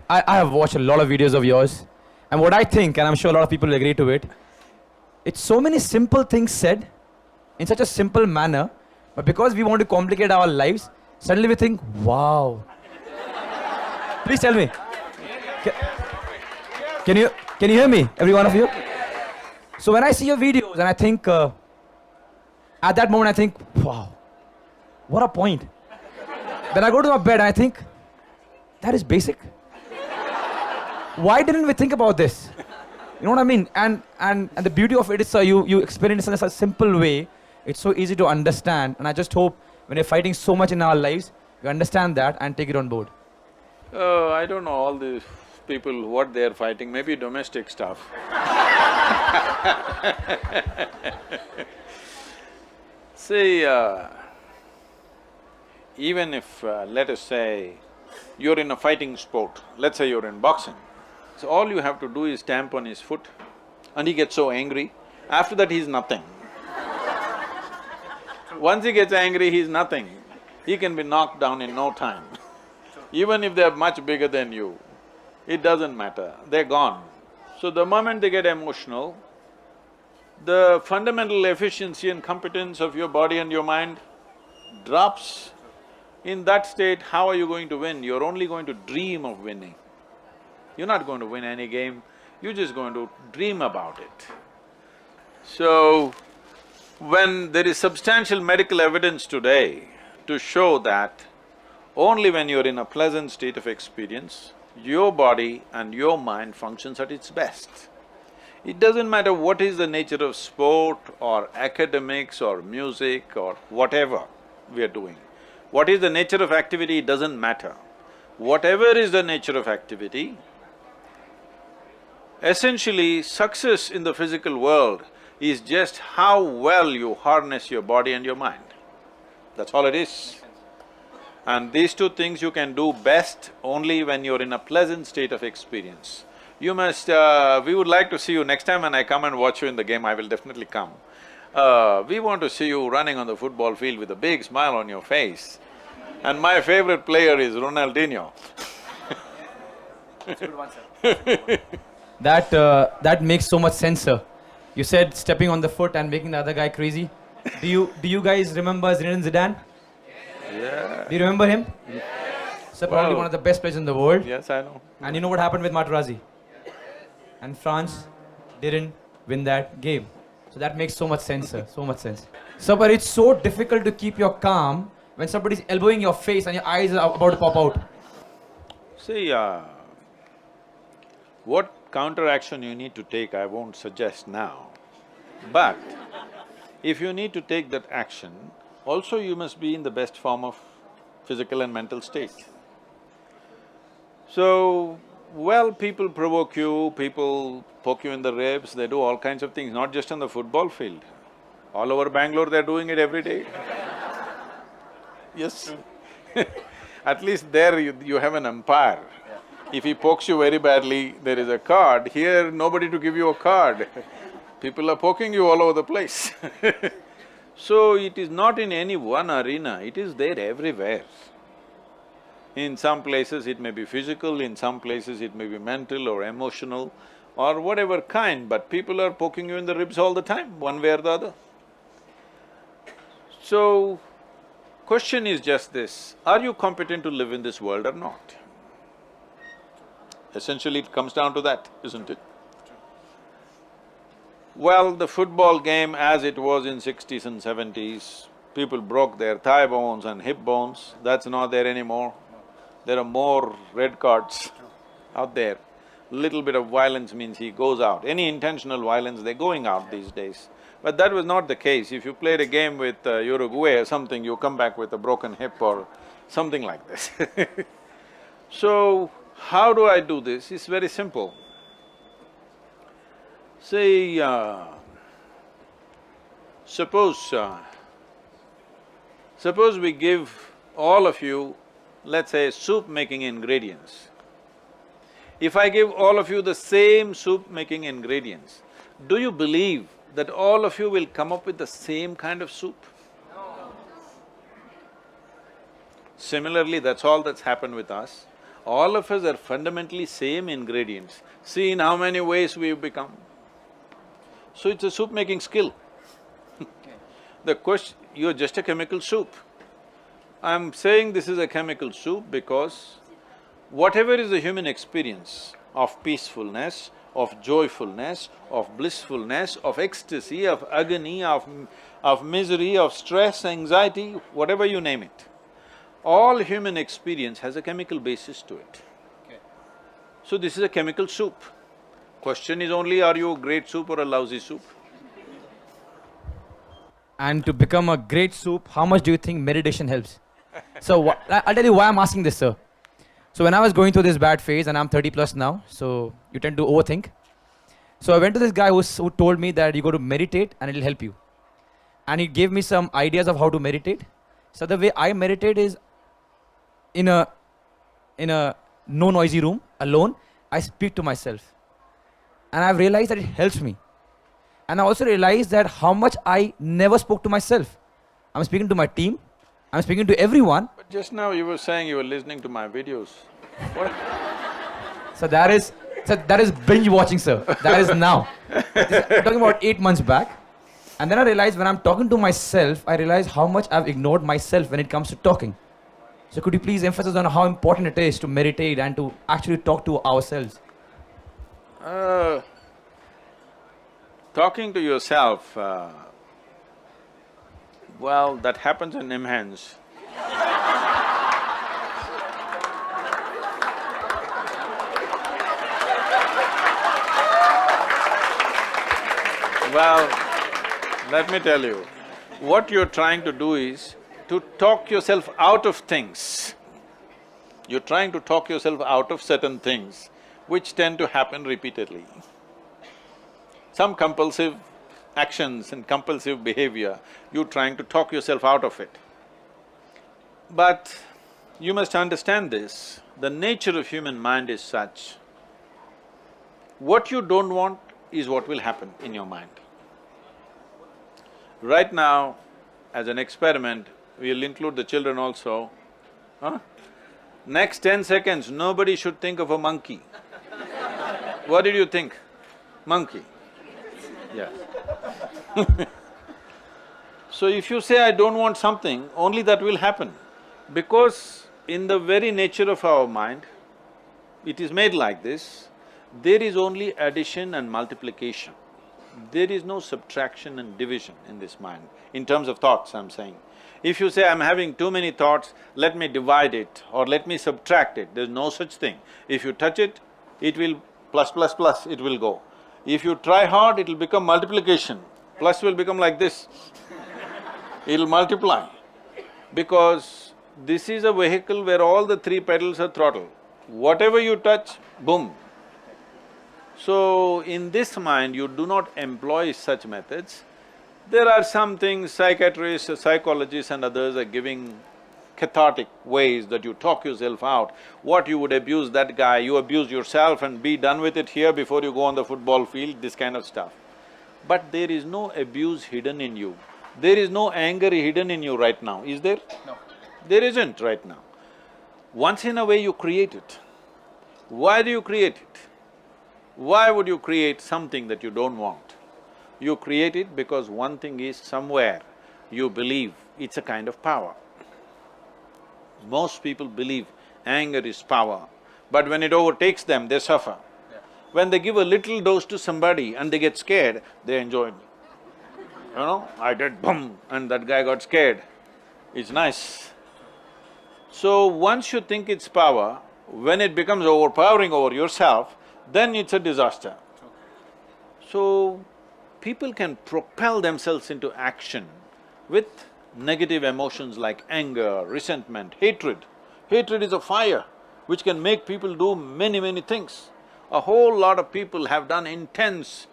I have watched a lot of videos of yours, and what I think, and I'm sure a lot of people will agree to it, it's so many simple things said in such a simple manner, but because we want to complicate our lives, suddenly we think, wow. Please tell me. Can you hear me, every one of you? So when I see your videos and I think, at that moment I think, wow, what a point. Then I go to my bed and I think, that is basic. Why didn't we think about this? You know what I mean? And the beauty of it is you experience it in such a simple way. It's so easy to understand, and I just hope when you're fighting so much in our lives, you understand that and take it on board. I don't know all these people, what they're fighting, maybe domestic stuff. See, even if, let us say, you're in a fighting sport, let's say you're in boxing, so all you have to do is stamp on his foot and he gets so angry, after that he's nothing. Once he gets angry, he's nothing. He can be knocked down in no time. Even if they're much bigger than you, it doesn't matter, they're gone. So the moment they get emotional, the fundamental efficiency and competence of your body and your mind drops. In that state, how are you going to win? You're only going to dream of winning. You're not going to win any game, you're just going to dream about it. So, when there is substantial medical evidence today to show that only when you're in a pleasant state of experience, your body and your mind functions at its best. It doesn't matter what is the nature of sport or academics or music or whatever we are doing. What is the nature of activity, it doesn't matter. Whatever is the nature of activity, essentially success in the physical world is just how well you harness your body and your mind. That's all it is. And these two things you can do best only when you're in a pleasant state of experience. You must… we would like to see you next time when I come and watch you in the game, I will definitely come. We want to see you running on the football field with a big smile on your face. And my favorite player is Ronaldinho. That makes so much sense, sir. You said stepping on the foot and making the other guy crazy. Do you guys remember Zinedine Zidane? Yeah. Do you remember him? So probably one of the best players in the world. Yes, I know. And you know what happened with Materazzi? And France didn't win that game. So that makes so much sense, sir, so much sense. Sir, but it's so difficult to keep your calm when somebody's elbowing your face and your eyes are about to pop out. See, what counteraction you need to take, I won't suggest now. But if you need to take that action, also you must be in the best form of physical and mental state. So, well, people provoke you, people poke you in the ribs, they do all kinds of things, not just on the football field. All over Bangalore, they're doing it every day. Yes. At least there you have an umpire. If he pokes you very badly, there is a card. Here, nobody to give you a card. People are poking you all over the place. So, it is not in any one arena, it is there everywhere. In some places it may be physical, in some places it may be mental or emotional or whatever kind, but people are poking you in the ribs all the time, one way or the other. So, question is just this, are you competent to live in this world or not? Essentially it comes down to that, isn't it? Well, the football game as it was in 60s and 70s, people broke their thigh bones and hip bones, that's not there anymore. There are more red cards out there. Little bit of violence means he goes out. Any intentional violence, they're going out these days. But that was not the case. If you played a game with Uruguay or something, you come back with a broken hip or something like this. So, how do I do this? It's very simple. Say, suppose we give all of you, let's say, soup-making ingredients. If I give all of you the same soup-making ingredients, do you believe that all of you will come up with the same kind of soup? No. Similarly, that's all that's happened with us. All of us are fundamentally same ingredients. See in how many ways we've become. So it's a soup-making skill. The question… you're just a chemical soup. I'm saying this is a chemical soup because whatever is the human experience of peacefulness, of joyfulness, of blissfulness, of ecstasy, of agony, of misery, of stress, anxiety, whatever you name it, all human experience has a chemical basis to it. So this is a chemical soup. Question is only, are you a great soup or a lousy soup? And to become a great soup, how much do you think meditation helps? So I'll tell you why I'm asking this, sir. So when I was going through this bad phase, and I'm 30 plus now, so you tend to overthink. So I went to this guy who told me that you go to meditate and it'll help you. And he gave me some ideas of how to meditate. So the way I meditate is in a no noisy room, alone, I speak to myself. And I've realized that it helps me. And I also realized that how much I never spoke to myself. I'm speaking to my team, I'm speaking to everyone. But just now you were saying you were listening to my videos. What? So that is binge watching, sir. That is now. I'm talking about 8 months back. And then I realized when I'm talking to myself, I realize how much I've ignored myself when it comes to talking. So could you please emphasize on how important it is to meditate and to actually talk to ourselves? Talking to yourself, well, that happens in immense. Well, let me tell you, what you're trying to do is to talk yourself out of things. You're trying to talk yourself out of certain things which tend to happen repeatedly. Some compulsive actions and compulsive behavior, you're trying to talk yourself out of it. But you must understand this, the nature of human mind is such, what you don't want is what will happen in your mind. Right now, as an experiment, we'll include the children also, Next 10 seconds, nobody should think of a monkey. What did you think? Monkey. Yeah. So if you say, I don't want something, only that will happen. Because in the very nature of our mind, it is made like this, there is only addition and multiplication. There is no subtraction and division in this mind, in terms of thoughts, I'm saying. If you say, I'm having too many thoughts, let me divide it or let me subtract it, there's no such thing. If you touch it, it will plus, plus, plus, it will go. If you try hard, it'll become multiplication, plus will become like this. It'll multiply. Because this is a vehicle where all the three pedals are throttle. Whatever you touch, boom. So, in this mind, you do not employ such methods. There are some things psychiatrists, psychologists and others are giving cathartic ways that you talk yourself out. What you would abuse that guy, you abuse yourself and be done with it here before you go on the football field, this kind of stuff. But there is no abuse hidden in you. There is no anger hidden in you right now, is there? No. There isn't right now. Once in a way you create it. Why do you create it? Why would you create something that you don't want? You create it because one thing is somewhere you believe it's a kind of power. Most people believe anger is power, but when it overtakes them, they suffer. Yeah. When they give a little dose to somebody and they get scared, they enjoy it. You know, I did boom and that guy got scared. It's nice. So once you think it's power, when it becomes overpowering over yourself, then it's a disaster. So, people can propel themselves into action with negative emotions like anger, resentment, hatred. Hatred is a fire which can make people do many, many things. A whole lot of people have done intense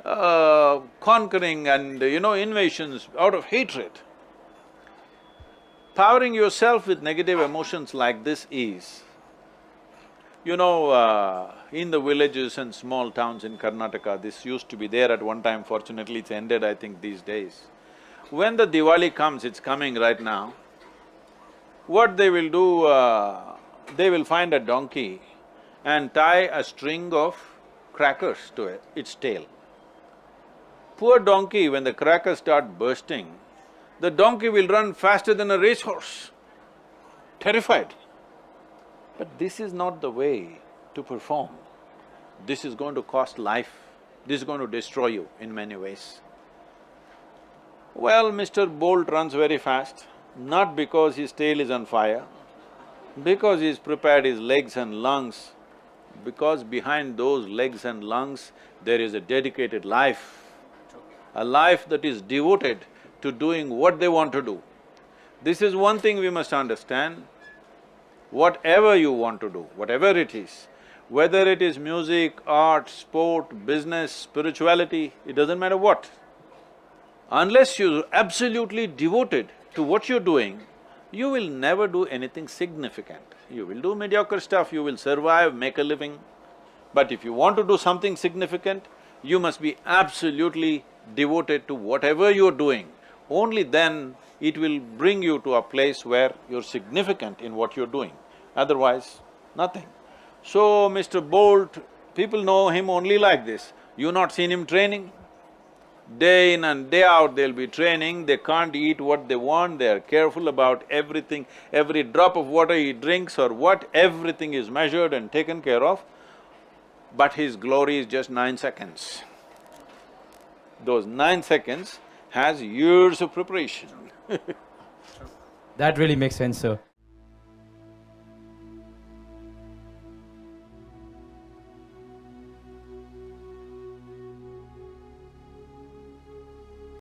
conquering and invasions out of hatred. Powering yourself with negative emotions like this is, in the villages and small towns in Karnataka, this used to be there at one time, fortunately it's ended I think these days. When the Diwali comes, it's coming right now, what they will do, they will find a donkey and tie a string of crackers to its tail. Poor donkey, when the crackers start bursting, the donkey will run faster than a racehorse, terrified. But this is not the way to perform. This is going to cost life, this is going to destroy you in many ways. Well, Mr. Bolt runs very fast, not because his tail is on fire, because he's prepared his legs and lungs, because behind those legs and lungs there is a dedicated life, a life that is devoted to doing what they want to do. This is one thing we must understand. Whatever you want to do, whatever it is, whether it is music, art, sport, business, spirituality, it doesn't matter what. Unless you're absolutely devoted to what you're doing, you will never do anything significant. You will do mediocre stuff, you will survive, make a living. But if you want to do something significant, you must be absolutely devoted to whatever you're doing. Only then it will bring you to a place where you're significant in what you're doing. Otherwise, nothing. So, Mr. Bolt, people know him only like this. You've not seen him training? Day in and day out they'll be training, they can't eat what they want, they are careful about everything, every drop of water he drinks or what, everything is measured and taken care of. But his glory is just 9 seconds. Those 9 seconds has years of preparation. That really makes sense, sir.